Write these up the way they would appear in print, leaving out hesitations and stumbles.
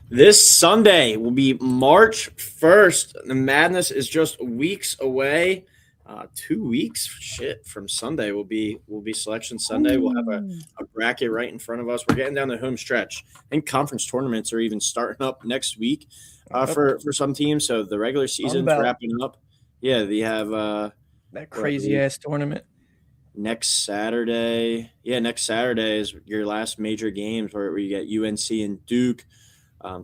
This Sunday will be March 1st. The madness is just weeks away. 2 weeks, shit, from Sunday will be Selection Sunday. We'll have Ooh. a bracket right in front of us. We're getting down the home stretch. I think conference tournaments are even starting up next week Yep. for some teams. So the regular season's Sunbelt, wrapping up. Yeah, they have that what I crazy believe ass tournament. next Saturday. Yeah, next Saturday is your last major games where you get UNC and Duke,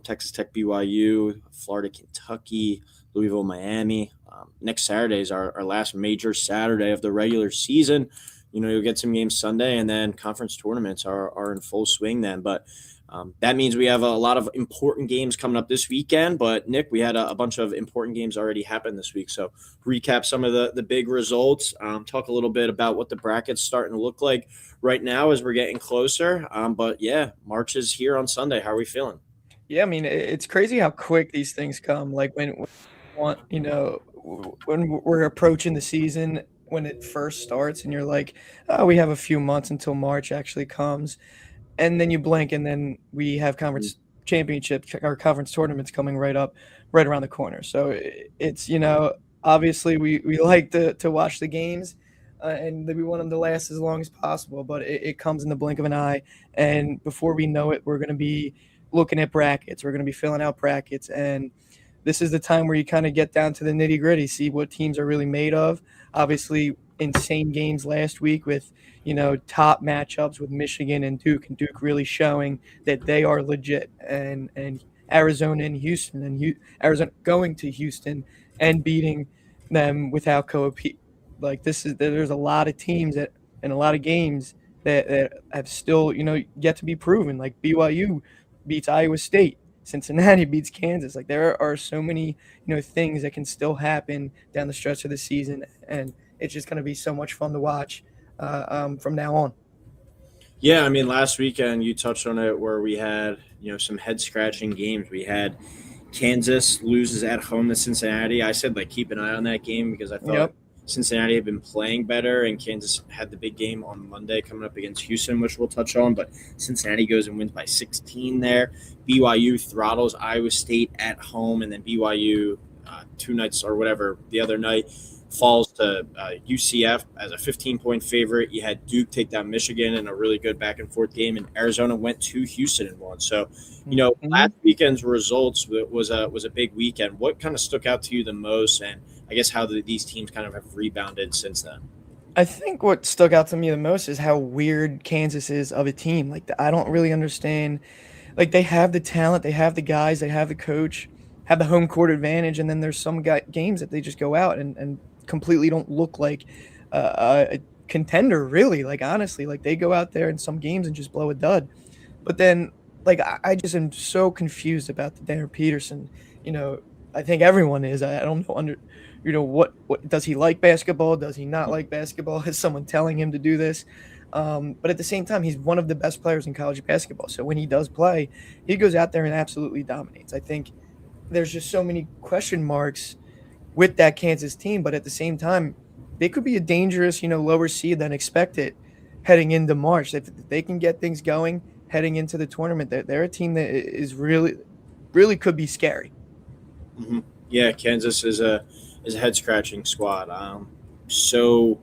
Texas Tech, BYU, Florida, Kentucky, Louisville, Miami. Next Saturday is our last major Saturday of the regular season. You'll get some games Sunday, and then conference tournaments are in full swing then. But that means we have a lot of important games coming up this weekend. But, Nick, we had a bunch of important games already happen this week. So recap some of the big results, talk a little bit about what the bracket's starting to look like right now as we're getting closer. But, yeah, March is here on Sunday. How are we feeling? Yeah, I mean, it's crazy how quick these things come. Like when we're approaching the season, when it first starts, and you're like, oh, we have a few months until March actually comes, and then you blink, and then we have conference championships or conference tournaments coming right around the corner. So it's obviously we like to watch the games. And we want them to last as long as possible, but it comes in the blink of an eye, and before we know it, we're going to be looking at brackets. We're going to be filling out brackets, and this is the time where you kind of get down to the nitty gritty, see what teams are really made of. Obviously, insane games last week with top matchups with Michigan and Duke really showing that they are legit, and Arizona and Houston, and Arizona going to Houston and beating them without co-op. Like there's a lot of teams that and a lot of games that have still yet to be proven. Like BYU beats Iowa State. Cincinnati beats Kansas. Like there are so many things that can still happen down the stretch of the season, and it's just going to be so much fun to watch from now on. Yeah, I mean, last weekend you touched on it where we had, some head scratching games. We had Kansas loses at home to Cincinnati. I said, like, keep an eye on that game because I thought Yep. Cincinnati had been playing better, and Kansas had the big game on Monday coming up against Houston, which we'll touch on. But Cincinnati goes and wins by 16 there. BYU throttles Iowa State at home, and then BYU two nights or whatever the other night falls to UCF as a 15-point favorite. You had Duke take down Michigan in a really good back and forth game, and Arizona went to Houston and won. So, Mhm. last weekend's results was a big weekend. What kind of stuck out to you the most, and I guess how these teams kind of have rebounded since then? I think what stuck out to me the most is how weird Kansas is of a team. Like I don't really understand. Like they have the talent, they have the guys, they have the coach, have the home court advantage, and then there's some games that they just go out and completely don't look like a contender. Really, like honestly, like they go out there in some games and just blow a dud. But then, like I just am so confused about the Darren Peterson. You know, I think everyone is. I don't know what does he like basketball? Does he not like basketball? Is someone telling him to do this? But at the same time, he's one of the best players in college basketball. So when he does play, he goes out there and absolutely dominates. I think there's just so many question marks with that Kansas team, but at the same time, they could be a dangerous, lower seed than expected heading into March. If they can get things going heading into the tournament, they're a team that is really, really could be scary. Hmm. Yeah, Kansas is a head scratching squad. So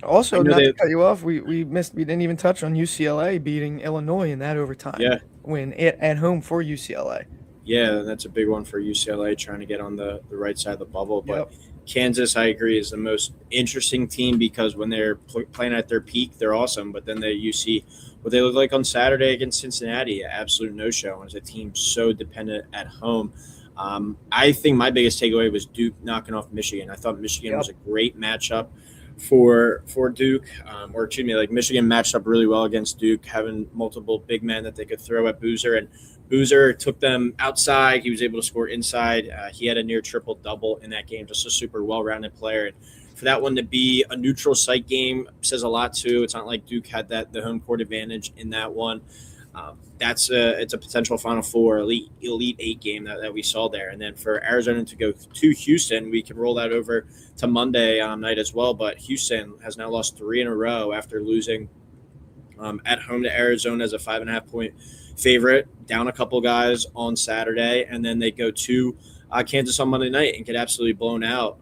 I Also, know not they, to cut you off, we didn't even touch on UCLA beating Illinois in that overtime yeah, win at home for UCLA. Yeah, that's a big one for UCLA trying to get on the right side of the bubble. But Yep. Kansas, I agree, is the most interesting team because when they're playing at their peak, they're awesome. But then you see what they look like on Saturday against Cincinnati, absolute no show. And as a team so dependent at home. I think my biggest takeaway was Duke knocking off Michigan. I thought Michigan was Yep. a great matchup for Duke, or excuse me, like Michigan matched up really well against Duke, having multiple big men that they could throw at Boozer, and Boozer took them outside. He was able to score inside. He had a near triple double in that game. Just a super well rounded player. And for that one to be a neutral site game says a lot too. It's not like Duke had the home court advantage in that one. It's a potential Final Four, elite eight game that we saw there. And then for Arizona to go to Houston, we can roll that over to Monday night as well. But Houston has now lost three in a row after losing at home to Arizona as a 5.5 point favorite, down a couple guys on Saturday, and then they go to Kansas on Monday night and get absolutely blown out.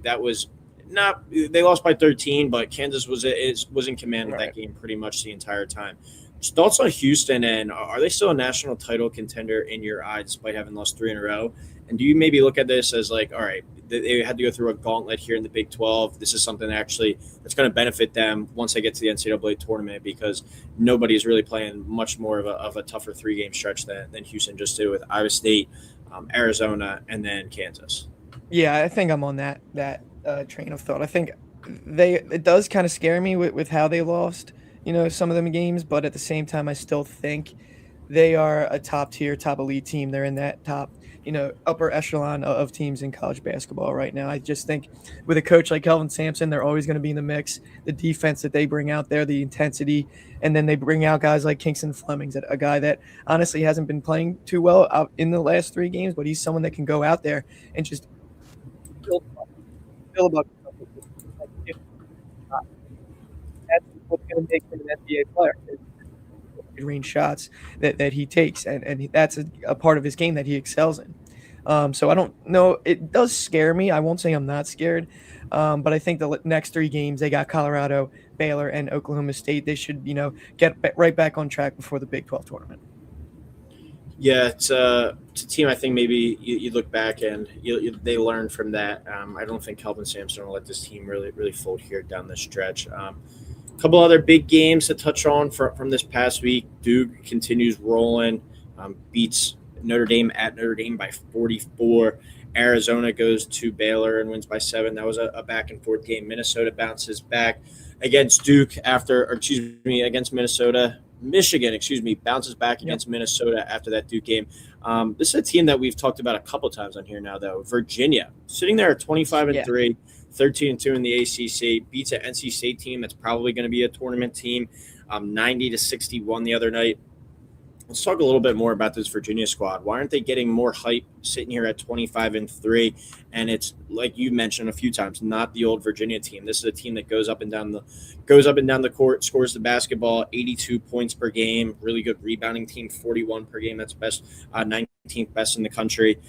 That was not, they lost by 13, but Kansas was in command of that game pretty much the entire time. Thoughts on Houston, and are they still a national title contender in your eye despite having lost 3 in a row? And do you maybe look at this as like, all right, they had to go through a gauntlet here in the Big 12. This is something that's going to benefit them once they get to the NCAA tournament, because nobody's really playing much more of a tougher 3-game stretch than Houston just did with Iowa State, Arizona, and then Kansas. Yeah, I think I'm on that train of thought. I think it does kind of scare me with how they lost, some of them games, but at the same time, I still think they are a top tier, top elite team. They're in that top, upper echelon of teams in college basketball right now. I just think with a coach like Kelvin Sampson, they're always going to be in the mix. The defense that they bring out there, the intensity, and then they bring out guys like Kingston Flemings, a guy that honestly hasn't been playing too well out in the last 3 games, but he's someone that can go out there and just feel about. That's what's going to make him an NBA player. Range shots that he takes, and that's a part of his game that he excels in. So I don't know. It does scare me. I won't say I'm not scared, but I think the next 3 games, they got Colorado, Baylor, and Oklahoma State. They should, get right back on track before the Big 12 tournament. Yeah, it's a team I think maybe you look back and they learn from that. I don't think Kelvin Sampson will let this team really fold here down the stretch. A couple other big games to touch on from this past week. Duke continues rolling, beats Notre Dame at Notre Dame by 44. Arizona goes to Baylor and wins by 7. That was a back-and-forth game. Minnesota bounces back against Duke against Minnesota. Michigan, bounces back against Minnesota after that Duke game. This is a team that we've talked about a couple times on here now, though. Virginia, sitting there at 25-3, 13-2 in the ACC, beats an NC State team that's probably going to be a tournament team, 90-61 the other night. Let's talk a little bit more about this Virginia squad. Why aren't they getting more hype sitting here at 25-3? And it's, like you mentioned a few times, not the old Virginia team. This is a team that goes up and down the court, scores the basketball, 82 points per game, really good rebounding team, 41 per game. That's best, 19th best in the country.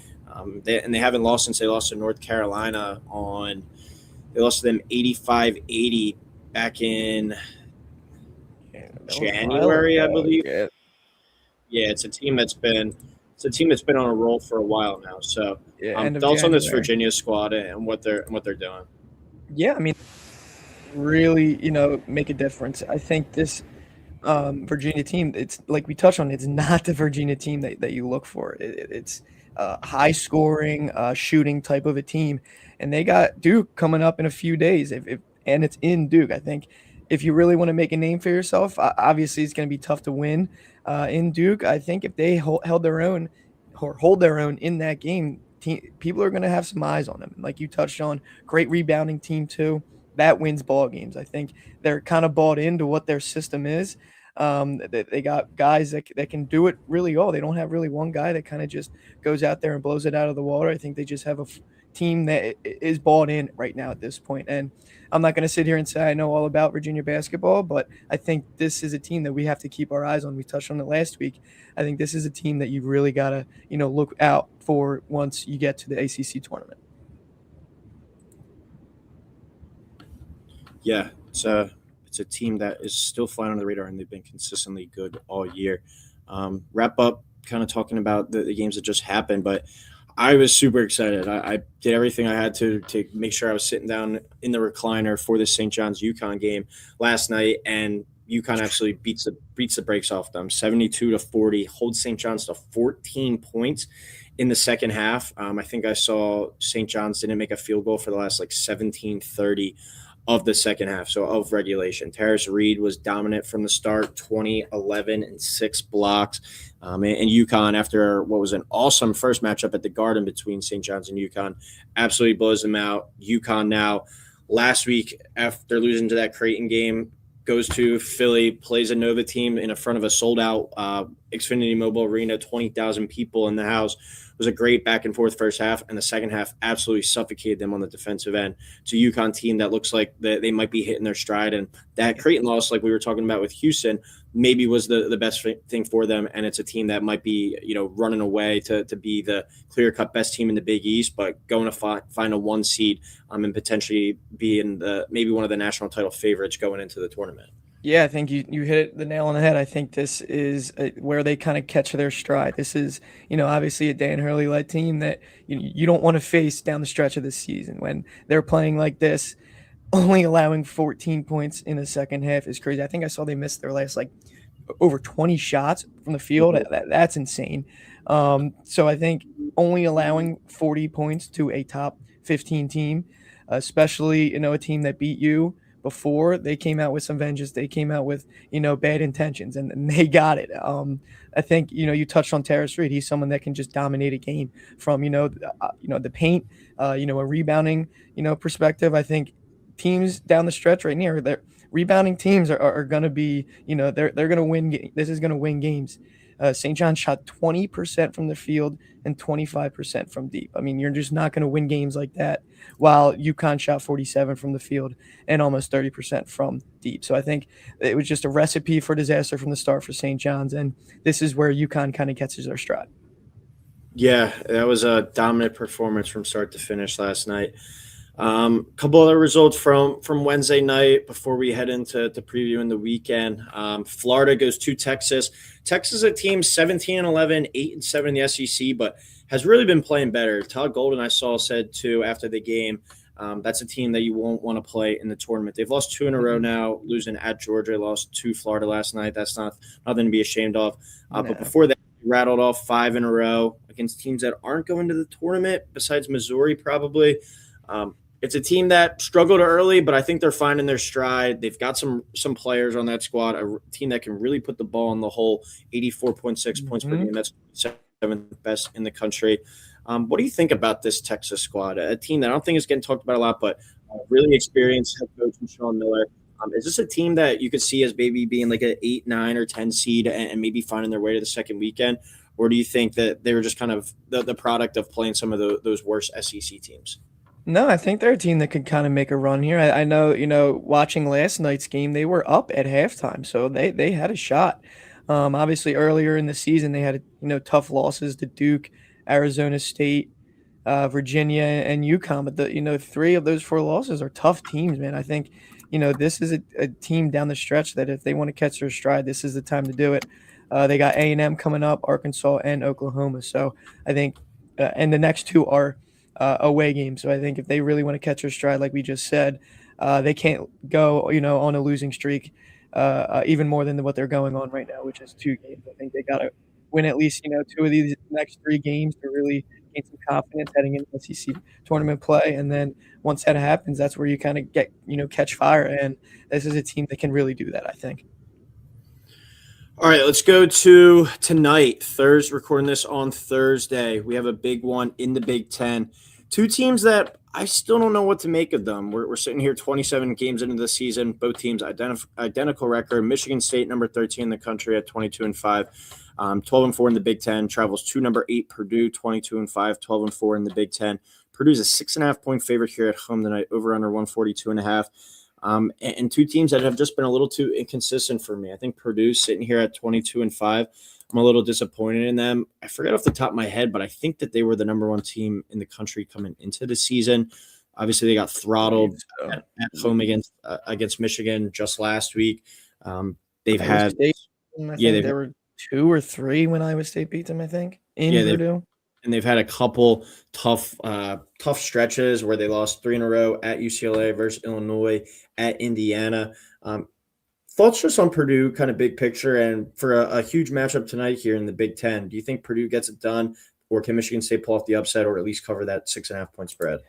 They haven't lost since they lost to North Carolina they lost to them 85-80 back in January, I believe. Yeah, it's a team that's been on a roll for a while now. So, thoughts on this Virginia squad and what they're doing? Yeah, I mean, really, make a difference. I think this Virginia team, it's like we touched on, it's not the Virginia team that you look for. It's high scoring, shooting type of a team, and they got Duke coming up in a few days. And it's in Duke. I think if you really want to make a name for yourself, obviously it's going to be tough to win in Duke. I think if they hold their own in that game, people are going to have some eyes on them. Like you touched on, great rebounding team too. That wins ball games. I think they're kind of bought into what their system is. They got guys that can do it really well. They don't have really one guy that kind of just goes out there and blows it out of the water. I think they just have a team that is bought in right now at this point. And I'm not going to sit here and say I know all about Virginia basketball, but I think this is a team that we have to keep our eyes on. We touched on it last week. I think this is a team that you really got to, look out for once you get to the ACC tournament. Yeah, it's a team that is still flying on the radar, and they've been consistently good all year. Wrap up kind of talking about the games that just happened, but I was super excited. I did everything I had to make sure I was sitting down in the recliner for the St. John's UConn game last night, and UConn absolutely beats the brakes off them, 72-40, holds St. John's to 14 points in the second half. I think I saw St. John's didn't make a field goal for the last 17-30 of the second half, so of regulation. Terrace Reed was dominant from the start, 20, 11, and 6 blocks. And UConn, after what was an awesome first matchup at the Garden between St. John's and UConn, absolutely blows them out. UConn now, last week, after losing to that Creighton game, goes to Philly, plays a Nova team in front of a sold-out Xfinity Mobile Arena, 20,000 people in the house. It was a great back-and-forth first half, and the second half absolutely suffocated them on the defensive end. It's a UConn team that looks like they might be hitting their stride, and that Creighton loss, like we were talking about with Houston, maybe was the best thing for them. And it's a team that might be, running away to be the clear cut best team in the Big East, but going to find a 1 seed and potentially be in maybe one of the national title favorites going into the tournament. Yeah, I think you hit the nail on the head. I think this is where they kind of catch their stride. This is, obviously a Dan Hurley-led team that you don't want to face down the stretch of this season when they're playing like this. Only allowing 14 points in the second half is crazy. I think I saw they missed their last over 20 shots from the field. That's insane. So I think only allowing 40 points to a top 15 team, especially a team that beat you before, they came out with some vengeance. They came out with bad intentions, and they got it. I think you touched on Terrace Reed. He's someone that can just dominate a game from the paint, a rebounding perspective. I think teams down the stretch right near they're rebounding teams are going to be they're going to win. This is going to win games. St. John shot 20% from the field and 25% from deep. I mean, you're just not going to win games like that while UConn shot 47 from the field and almost 30% from deep. So I think it was just a recipe for disaster from the start for St. John's, and this is where UConn kind of catches their stride. Yeah, that was a dominant performance from start to finish last night. Couple other results from Wednesday night before we head into previewing the weekend. Florida goes to Texas. Texas is a team 17-11, 8-7 in the SEC, but has really been playing better. Todd Golden, I saw, said too after the game, that's a team that you won't want to play in the tournament. They've lost 2 in a row now, losing at Georgia, lost to Florida last night. That's nothing to be ashamed of. But before that, they rattled off 5 in a row against teams that aren't going to the tournament, besides Missouri probably. It's a team that struggled early, but I think they're finding their stride. They've got some players on that squad, a team that can really put the ball in the hole, 84.6 points per game. That's 7th best in the country. What do you think about this Texas squad? A team that I don't think is getting talked about a lot, but really experienced head coach Sean Miller. Is this a team that you could see as maybe being like an 8, 9, or 10 seed and maybe finding their way to the second weekend? Or do you think that they were just kind of the product of playing some of those worse SEC teams? No, I think they're a team that could kind of make a run here. I know, watching last night's game, they were up at halftime, so they had a shot. Obviously, earlier in the season, they had tough losses to Duke, Arizona State, Virginia, and UConn. But 3 of those 4 losses are tough teams, man. I think this is a team down the stretch that if they want to catch their stride, this is the time to do it. They got A&M coming up, Arkansas, and Oklahoma. So I think, and the next 2 are away games. So I think if they really want to catch their stride, like we just said, they can't go, on a losing streak even more than what they're going on right now, which is 2 games. I think they got to win at least, 2 of these next 3 games to really gain some confidence heading into SEC tournament play. And then once that happens, that's where you kind of get, catch fire. And this is a team that can really do that, I think. All right, let's go to tonight. Recording this on Thursday. We have a big one in the Big Ten. 2 teams that I still don't know what to make of them. We're sitting here 27 games into the season. Both teams identical record. Michigan State, number 13 in the country at 22-5. 12-4 in the Big Ten. Travels to number 8 Purdue, 22-5, 12-4 in the Big Ten. Purdue's a 6.5-point favorite here at home tonight. Over under 142.5. And 2 teams that have just been a little too inconsistent for me. I think Purdue's sitting here at 22-5. I'm a little disappointed in them. I forget off the top of my head, but I think that they were the number 1 team in the country coming into the season. Obviously, they got throttled at home against Michigan just last week. They've had State, there were 2 or 3 when Iowa State beat them, I think, in Purdue. And they've had a couple tough stretches where they lost 3 in a row at UCLA versus Illinois, at Indiana. Thoughts just on Purdue, kind of big picture, and for a huge matchup tonight here in the Big Ten. Do you think Purdue gets it done, or can Michigan State pull off the upset, or at least cover that 6.5-point spread?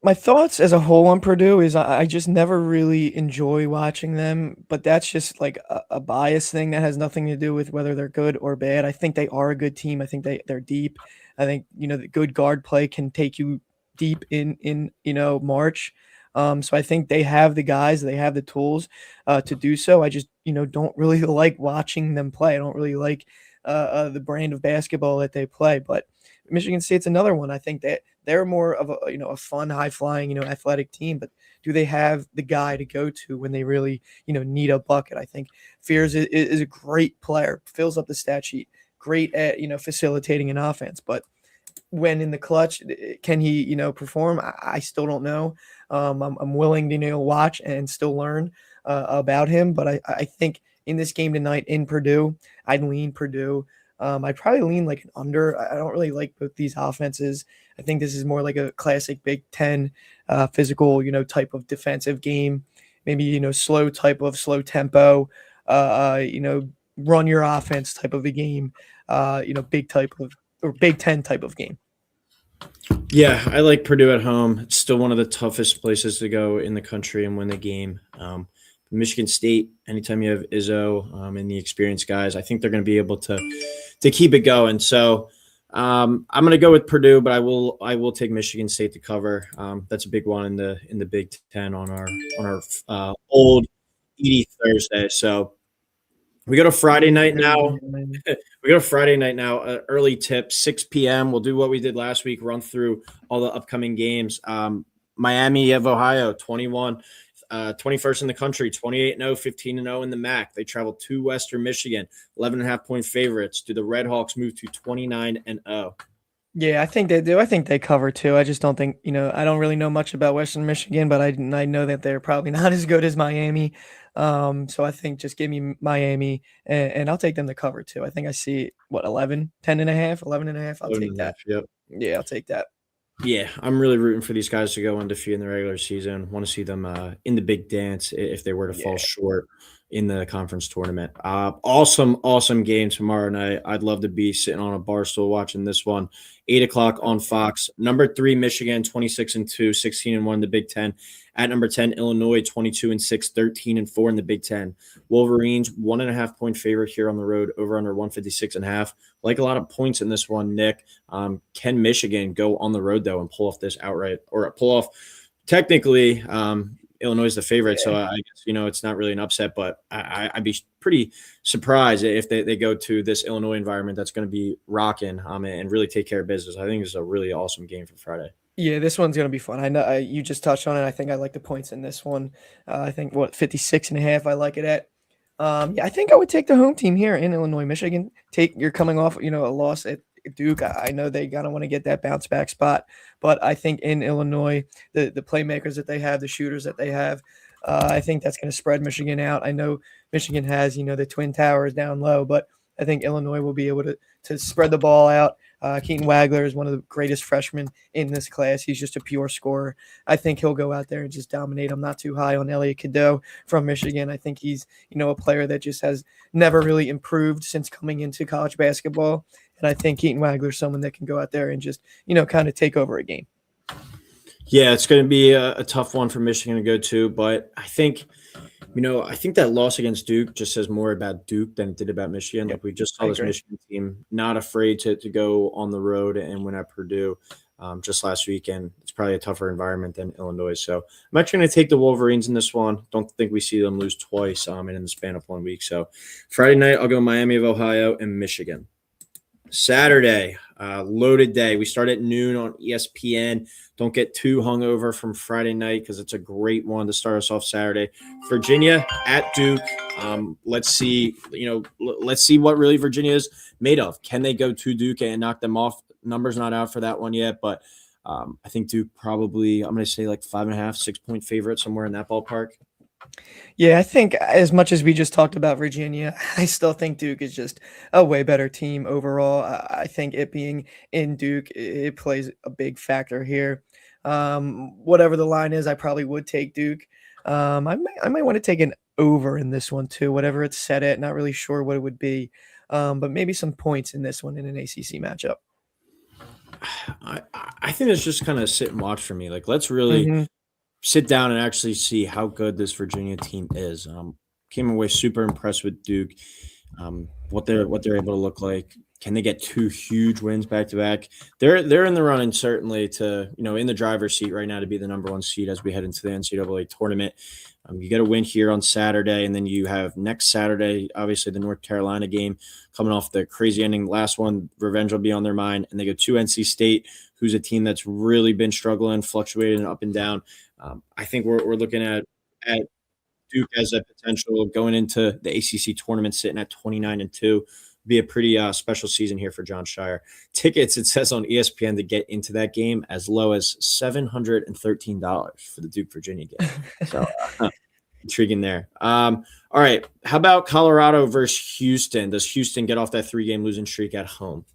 My thoughts as a whole on Purdue is I just never really enjoy watching them, but that's just like a bias thing that has nothing to do with whether they're good or bad. I think they are a good team. I think they're deep. I think, the good guard play can take you deep in March. So I think they have the guys, they have the tools to do so. I just, don't really like watching them play. I don't really like the brand of basketball that they play, but Michigan State's another one. I think that They're more of a fun, high flying, athletic team, but do they have the guy to go to when they really, need a bucket? I think Fears is a great player, fills up the stat sheet, great at, facilitating an offense, but when in the clutch, can he, perform? I still don't know. I'm willing to, watch and still learn about him, but I think in this game tonight in Purdue, I'd lean Purdue. I'd probably lean like an under. I don't really like both these offenses. I think this is more like a classic Big Ten physical, type of defensive game. Maybe, slow tempo, run your offense type of a game, big type of or Big Ten type of game. Yeah, I like Purdue at home. It's still one of the toughest places to go in the country and win the game. Michigan State, anytime you have Izzo and the experienced guys, I think they're going to be able to keep it going. So I'm going to go with Purdue, but I will take Michigan State to cover. That's a big one in the Big Ten on our old Edie Thursday. So we go to Friday night now. Early tip, 6 p.m. We'll do what we did last week, run through all the upcoming games. Miami of Ohio, 21st in the country, 28-0, 15-0 in the MAC. They travel to Western Michigan, 11.5-point favorites. Do the Red Hawks move to 29-0? Yeah, I think they do. I think they cover too. I just don't think, I don't really know much about Western Michigan, but I know that they're probably not as good as Miami. So I think just give me Miami and I'll take them to cover too. I think I see 11 and a half. I'll take that. Yep. Yeah, I'll take that. Yeah, I'm really rooting for these guys to go undefeated in the regular season. Want to see them in the big dance if they were to fall short in the conference tournament. Awesome game tomorrow night. I'd love to be sitting on a bar stool watching this one. 8 o'clock on Fox. Number 3, Michigan, 26-2, 16-1 in the Big Ten. At number 10, Illinois, 22-6, 13-4 in the Big Ten. Wolverines, 1.5-point favorite here on the road, over under 156.5. Like a lot of points in this one, Nick. Can Michigan go on the road, though, and pull off this outright, or pull off technically Illinois is the favorite, so I guess, it's not really an upset, but I'd be pretty surprised if they go to this Illinois environment that's going to be rocking and really take care of business. I think it's a really awesome game for Friday. Yeah, this one's going to be fun. I know you just touched on it. I think I like the points in this one. I think 56.5. I like it at. Yeah, I think I would take the home team here in Illinois, Michigan. You're coming off, a loss at Duke. I know they gotta want to get that bounce back spot, but I think in Illinois, the playmakers that they have, the shooters that they have, I think that's going to spread Michigan out. I know Michigan has, the Twin Towers down low, but I think Illinois will be able to spread the ball out. Keaton Wagler is one of the greatest freshmen in this class. He's just a pure scorer. I think he'll go out there and just dominate. I'm not too high on Elliot Cadeau from Michigan. I think he's, a player that just has never really improved since coming into college basketball. And I think Keaton Wagler is someone that can go out there and just, kind of take over a game. Yeah, it's going to be a tough one for Michigan to go to, but I think that loss against Duke just says more about Duke than it did about Michigan. Like we just saw this Michigan team not afraid to go on the road and win at Purdue just last weekend. It's probably a tougher environment than Illinois. So I'm actually going to take the Wolverines in this one. Don't think we see them lose twice and in the span of 1 week. So Friday night, I'll go Miami of Ohio and Michigan. Saturday, loaded day. We start at noon on ESPN. Don't get too hungover from Friday night because it's a great one to start us off Saturday. Virginia at Duke. Let's see what really Virginia is made of. Can they go to Duke and knock them off? Numbers not out for that one yet, but I think Duke probably, I'm going to say like 5.5, 6-point favorite, somewhere in that ballpark. Yeah, I think as much as we just talked about Virginia, I still think Duke is just a way better team overall. I think it being in Duke, it plays a big factor here. Whatever the line is, I probably would take Duke. I might want to take an over in this one too, whatever it's set at. Not really sure what it would be, but maybe some points in this one in an ACC matchup. I think it's just kind of sit and watch for me. Like, let's really sit down and actually see how good this Virginia team is. Came away super impressed with Duke, what they're able to look like. Can they get 2 huge wins back to back? They're in the running certainly to, in the driver's seat right now to be the number 1 seed as we head into the NCAA tournament. You get a win here on Saturday, and then you have next Saturday, obviously the North Carolina game coming off the crazy ending. Last one, revenge will be on their mind, and they go to NC State, who's a team that's really been struggling, fluctuating up and down. I think we're looking at Duke as a potential going into the ACC tournament, sitting at 29-2. Be a pretty special season here for John Shire. Tickets, it says on ESPN, to get into that game as low as $713 for the Duke Virginia game. So intriguing there. All right, how about Colorado versus Houston? Does Houston get off that 3-game losing streak at home?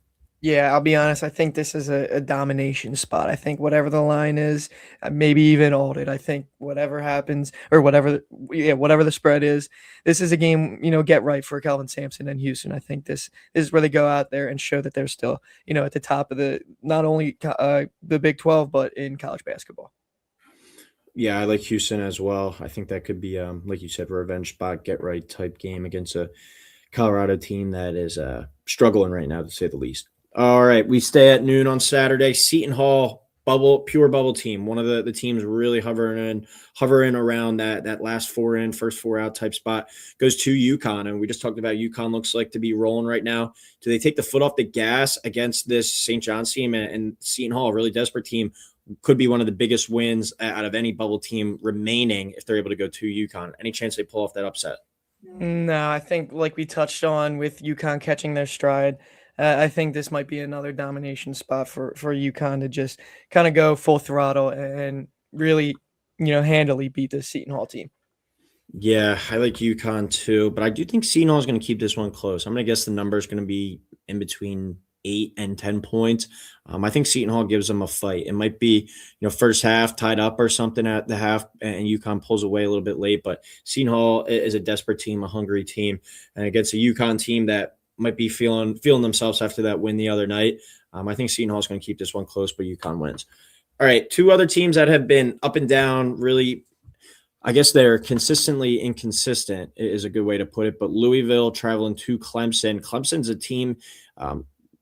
Yeah, I'll be honest. I think this is a domination spot. I think whatever the line is, maybe even hold it. I think whatever happens or whatever the spread is, this is a game, get right for Kelvin Sampson and Houston. I think this is where they go out there and show that they're still, at the top of not only the Big 12, but in college basketball. Yeah, I like Houston as well. I think that could be, like you said, revenge spot, get right type game against a Colorado team that is struggling right now, to say the least. All right, we stay at noon on Saturday. Seton Hall, pure bubble team. One of the teams really hovering around that last first four out type spot, goes to UConn. And we just talked about UConn looks like to be rolling right now. Do they take the foot off the gas against this St. John's team? And Seton Hall, a really desperate team, could be one of the biggest wins out of any bubble team remaining if they're able to go to UConn. Any chance they pull off that upset? No, I think like we touched on with UConn catching their stride, I think this might be another domination spot for UConn to just kind of go full throttle and really, handily beat the Seton Hall team. Yeah, I like UConn too, but I do think Seton Hall is going to keep this one close. I'm going to guess the number is going to be in between 8 and 10 points. I think Seton Hall gives them a fight. It might be, first half tied up or something at the half, and UConn pulls away a little bit late. But Seton Hall is a desperate team, a hungry team, and against a UConn team that might be feeling themselves after that win the other night. I think Seton Hall is going to keep this one close, but UConn wins. All right, two other teams that have been up and down, really, I guess they're consistently inconsistent is a good way to put it. But Louisville traveling to Clemson. Clemson's a team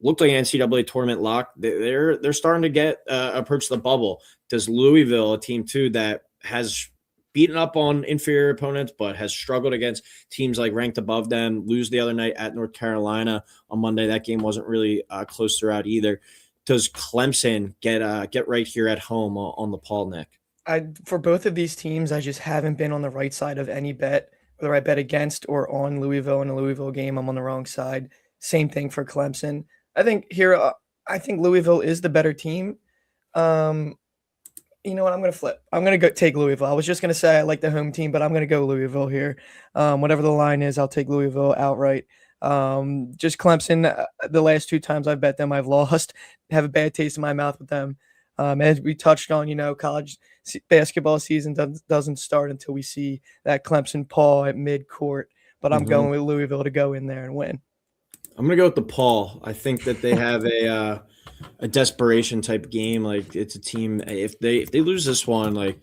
looked like an NCAA tournament lock. They're starting to get approach the bubble. Does Louisville, a team too that has beaten up on inferior opponents but has struggled against teams like ranked above them, lose the other night at North Carolina on Monday? That game wasn't really close throughout either. Does Clemson get right here at home on the Paul, Nick? For both of these teams, I just haven't been on the right side of any bet, whether I bet against or on Louisville in a Louisville game. I'm on the wrong side. Same thing for Clemson. I think Louisville is the better team. You know what? I'm going to flip. I'm going to go take Louisville. I was just going to say I like the home team, but I'm going to go Louisville here. Whatever the line is, I'll take Louisville outright. Just Clemson, the last 2 times I've bet them, I've lost. Have a bad taste in my mouth with them. As we touched on, college basketball season doesn't start until we see that Clemson Paul at mid-court. But I'm going with Louisville to go in there and win. I'm going to go with the Paul. I think that they have a desperation type game. Like, it's a team, if they lose this one, like,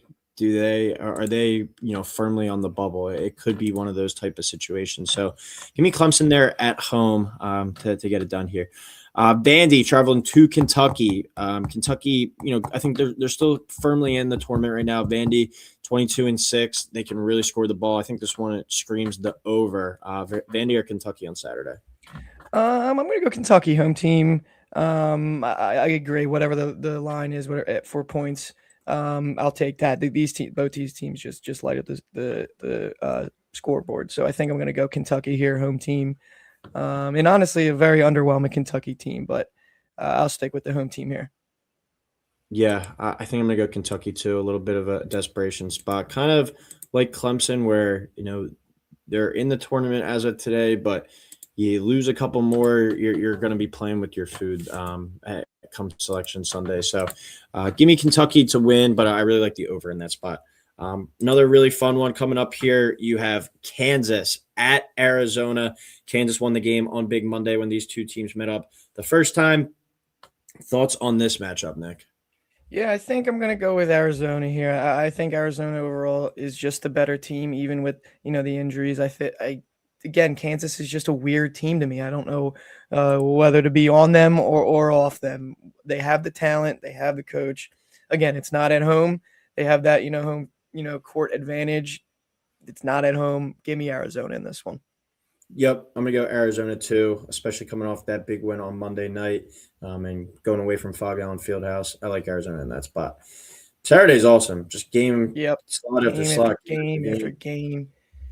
are they firmly on the bubble? It could be one of those type of situations. So give me Clemson there at home to get it done here. Vandy traveling to Kentucky. Kentucky, I think they're still firmly in the tournament right now. Vandy 22-6. They can really score the ball. I think this one, it screams the over. Vandy or Kentucky on Saturday? I'm going to go Kentucky home team. I agree. Whatever the line is, at 4 points, I'll take that. Both these teams just light up the scoreboard. So I think I'm going to go Kentucky here, home team. And honestly, a very underwhelming Kentucky team, but I'll stick with the home team here. Yeah, I think I'm going to go Kentucky too. A little bit of a desperation spot, kind of like Clemson, where they're in the tournament as of today, but you lose a couple more, you're going to be playing with your food come Selection Sunday. So give me Kentucky to win, but I really like the over in that spot. Another really fun one coming up here. You have Kansas at Arizona. Kansas won the game on Big Monday when these two teams met up the first time. Thoughts on this matchup, Nick? Yeah, I think I'm going to go with Arizona here. I think Arizona overall is just the better team, even with, the injuries. Again, Kansas is just a weird team to me. I don't know whether to be on them or off them. They have the talent. They have the coach. Again, it's not at home. They have that, home, court advantage. it's not at home. Give me Arizona in this one. Yep, I'm gonna go Arizona too, especially coming off that big win on Monday night, and going away from Fog Allen Fieldhouse. I like Arizona in that spot. Saturday's awesome. Just game Yep. slot after Game after slot, game after game.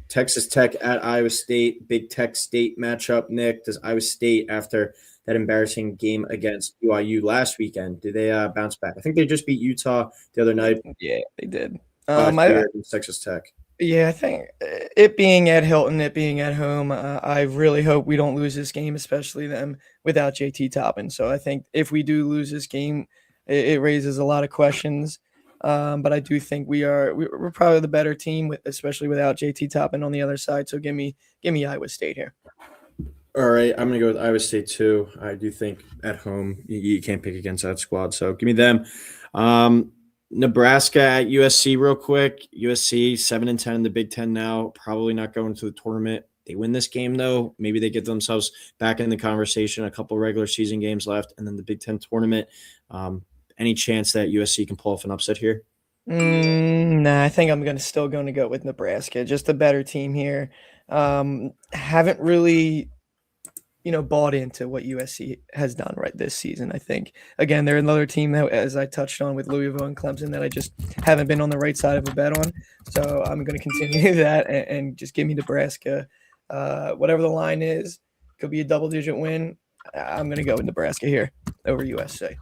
Texas Tech at Iowa State, Big Tech State matchup. Nick, does Iowa State, after that embarrassing game against BYU last weekend, do they bounce back? I think they just beat Utah the other night. Yeah, they did. Last year against Texas Tech. Yeah, I think it being at Hilton, it being at home, I really hope we don't lose this game, especially them without JT Toppin. So I think if we do lose this game, it raises a lot of questions. But I do think we're probably the better team, especially without JT Toppin on the other side. So give me Iowa State here. All right, I'm going to go with Iowa State too. I do think at home you can't pick against that squad, so give me them. Nebraska at USC real quick. USC 7-10 in the Big Ten now, probably not going to the tournament. They win this game though, maybe they get themselves back in the conversation. A couple regular season games left, and then the Big Ten tournament. Any chance that USC can pull off an upset here? Nah, I think I'm still going to go with Nebraska. Just a better team here. Haven't really bought into what USC has done right this season. I think, again, they're another team that, as I touched on with Louisville and Clemson, that I just haven't been on the right side of a bet on. So I'm going to continue that and just give me Nebraska. Whatever the line is, could be a double-digit win. I'm going to go with Nebraska here over USC.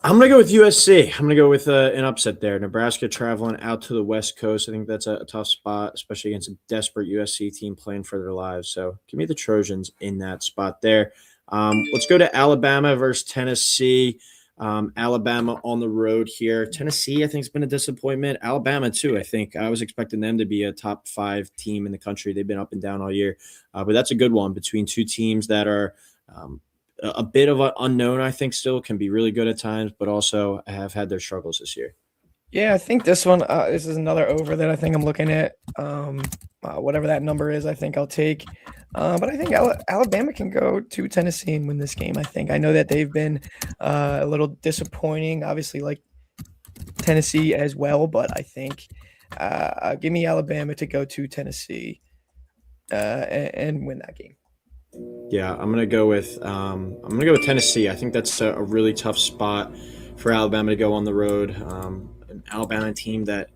I'm going to go with USC. I'm going to go with an upset there. Nebraska traveling out to the West Coast. I think that's a tough spot, especially against a desperate USC team playing for their lives. So give me the Trojans in that spot there. Let's go to Alabama versus Tennessee. Alabama on the road here. Tennessee, I think, has been a disappointment. Alabama, too, I think. I was expecting them to be a top 5 team in the country. They've been up and down all year. But that's a good one between two teams that are a bit of an unknown, I think, still can be really good at times, but also have had their struggles this year. Yeah, I think this one, this is another over that I think I'm looking at. Whatever that number is, I think I'll take. But I think Alabama can go to Tennessee and win this game, I think. I know that they've been a little disappointing, obviously, like Tennessee as well, but I think give me Alabama to go to Tennessee and win that game. Yeah, I'm gonna go with Tennessee. I think that's a really tough spot for Alabama to go on the road. An Alabama team that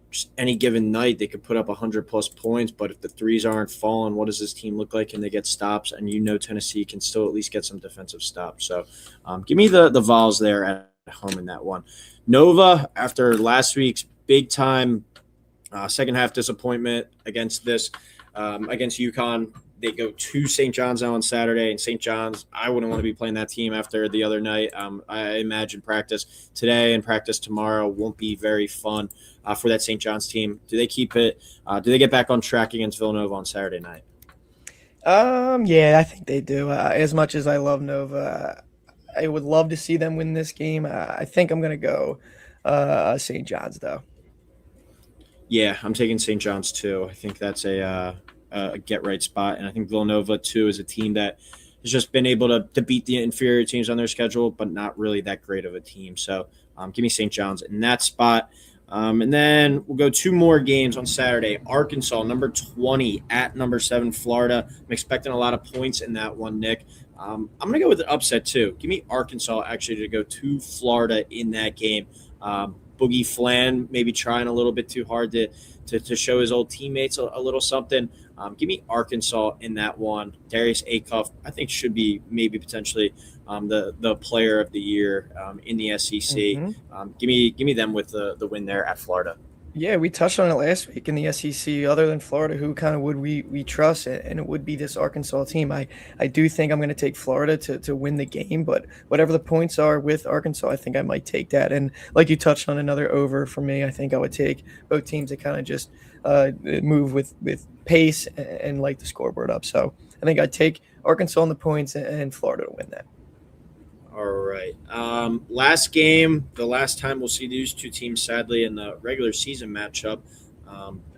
just any given night they could put up 100+ points, but if the threes aren't falling, what does this team look like? And they get stops, and Tennessee can still at least get some defensive stops. So, give me the Vols there at home in that one. Nova, after last week's big time second half disappointment against UConn. They go to St. John's now on Saturday, and St. John's, I wouldn't want to be playing that team after the other night. I imagine practice today and practice tomorrow won't be very fun for that St. John's team. Do they keep it? Do they get back on track against Villanova on Saturday night? Yeah, I think they do. As much as I love Nova, I would love to see them win this game. I think I'm going to go St. John's, though. Yeah, I'm taking St. John's, too. I think that's a get-right spot. And I think Villanova, too, is a team that has just been able to beat the inferior teams on their schedule, but not really that great of a team. So give me St. John's in that spot. And then we'll go 2 more games on Saturday. Arkansas, number 20, at number 7, Florida. I'm expecting a lot of points in that one, Nick. I'm going to go with an upset, too. Give me Arkansas, actually, to go to Florida in that game. Boogie Flan maybe trying a little bit too hard to show his old teammates a little something. Give me Arkansas in that one. Darius Acuff, I think, should be maybe potentially the player of the year in the SEC. Mm-hmm. Give me them with the win there at Florida. Yeah, we touched on it last week in the SEC. Other than Florida, who kind of would we trust? And it would be this Arkansas team. I do think I'm going to take Florida to win the game, but whatever the points are with Arkansas, I think I might take that. And like you touched on, another over for me. I think I would take both teams that kind of just move with pace and light the scoreboard up. So I think I'd take Arkansas on the points and Florida to win that. All right. Last game, the last time we'll see these two teams, sadly, in the regular season matchup,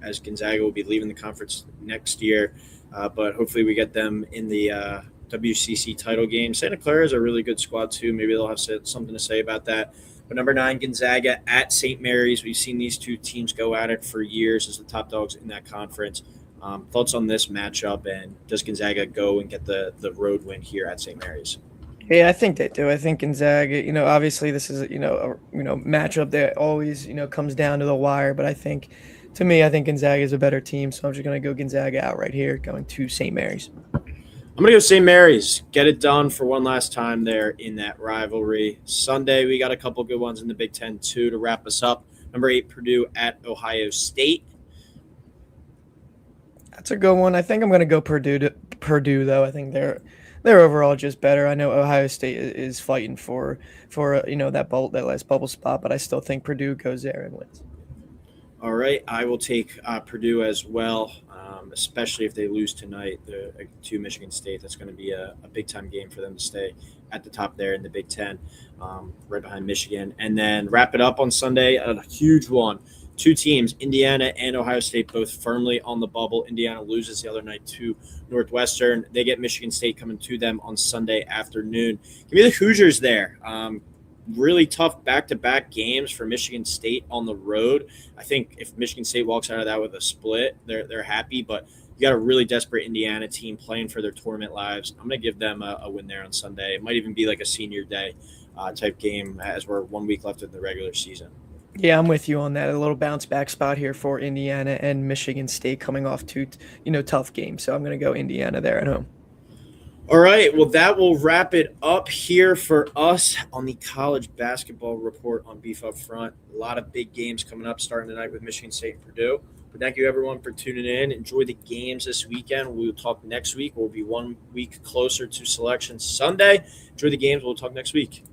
as Gonzaga will be leaving the conference next year. But hopefully we get them in the WCC title game. Santa Clara is a really good squad, too. Maybe they'll have something to say about that. But number 9, Gonzaga at St. Mary's. We've seen these two teams go at it for years as the top dogs in that conference. Thoughts on this matchup, and does Gonzaga go and get the road win here at St. Mary's? Yeah, I think they do. I think Gonzaga, obviously this is, matchup that always, comes down to the wire, but to me, I think Gonzaga is a better team, so I'm just going to go Gonzaga out right here, going to St. Mary's. I'm going to go St. Mary's. Get it done for one last time there in that rivalry. Sunday, we got a couple good ones in the Big Ten, too, to wrap us up. Number 8, Purdue at Ohio State. That's a good one. I think I'm going to go Purdue, though. I think they're overall just better. I know Ohio State is fighting for that last bubble spot, but I still think Purdue goes there and wins. All right, I will take Purdue as well, especially if they lose tonight to Michigan State. That's going to be a big-time game for them to stay at the top there in the Big Ten, right behind Michigan. And then wrap it up on Sunday, a huge one. Two teams, Indiana and Ohio State, both firmly on the bubble. Indiana loses the other night to Northwestern. They get Michigan State coming to them on Sunday afternoon. Give me the Hoosiers there. Really tough back-to-back games for Michigan State on the road. I think if Michigan State walks out of that with a split, they're happy, but you got a really desperate Indiana team playing for their tournament lives. I'm going to give them a win there on Sunday. It might even be like a senior day type game as we're 1 week left in the regular season. Yeah, I'm with you on that. A little bounce back spot here for Indiana and Michigan State coming off two, tough games. So I'm going to go Indiana there at home. All right, well, that will wrap it up here for us on the college basketball report on Beef Up Front. A lot of big games coming up starting tonight with Michigan State and Purdue. But thank you, everyone, for tuning in. Enjoy the games this weekend. We'll talk next week. We'll be 1 week closer to Selection Sunday. Enjoy the games. We'll talk next week.